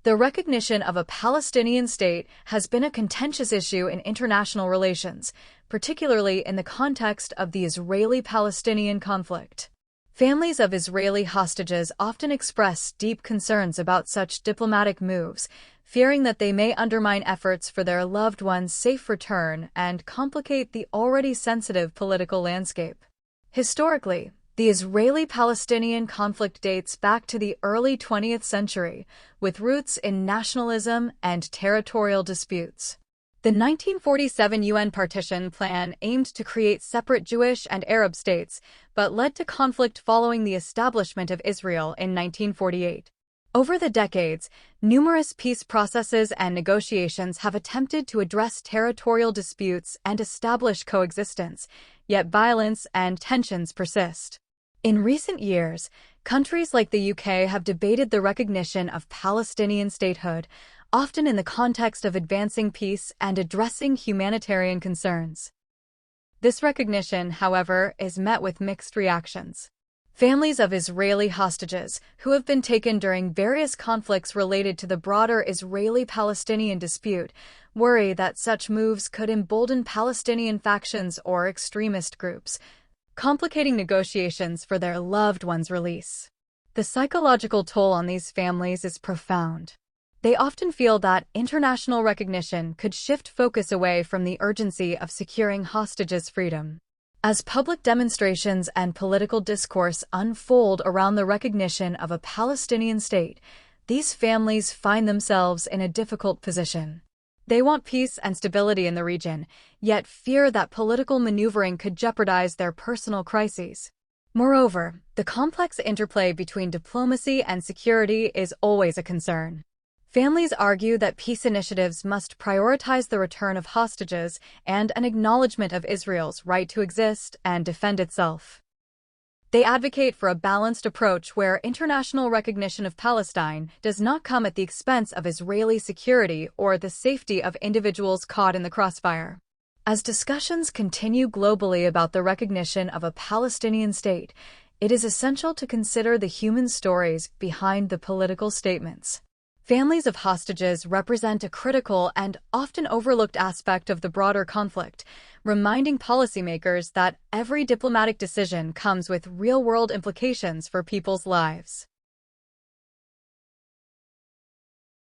The recognition of a Palestinian state has been a contentious issue in international relations, particularly in the context of the Israeli-Palestinian conflict. Families of Israeli hostages often express deep concerns about such diplomatic moves, fearing that they may undermine efforts for their loved ones' safe return and complicate the already sensitive political landscape. Historically, the Israeli-Palestinian conflict dates back to the early 20th century, with roots in nationalism and territorial disputes. The 1947 UN partition plan aimed to create separate Jewish and Arab states, but led to conflict following the establishment of Israel in 1948. Over the decades, numerous peace processes and negotiations have attempted to address territorial disputes and establish coexistence, yet violence and tensions persist. In recent years, countries like the UK have debated the recognition of Palestinian statehood, often in the context of advancing peace and addressing humanitarian concerns. This recognition, however, is met with mixed reactions. Families of Israeli hostages, who have been taken during various conflicts related to the broader Israeli-Palestinian dispute, worry that such moves could embolden Palestinian factions or extremist groups, complicating negotiations for their loved ones' release. The psychological toll on these families is profound. They often feel that international recognition could shift focus away from the urgency of securing hostages' freedom. As public demonstrations and political discourse unfold around the recognition of a Palestinian state, these families find themselves in a difficult position. They want peace and stability in the region, yet fear that political maneuvering could jeopardize their personal crises. Moreover, the complex interplay between diplomacy and security is always a concern. Families argue that peace initiatives must prioritize the return of hostages and an acknowledgement of Israel's right to exist and defend itself. They advocate for a balanced approach where international recognition of Palestine does not come at the expense of Israeli security or the safety of individuals caught in the crossfire. As discussions continue globally about the recognition of a Palestinian state, it is essential to consider the human stories behind the political statements. Families of hostages represent a critical and often overlooked aspect of the broader conflict, reminding policymakers that every diplomatic decision comes with real-world implications for people's lives.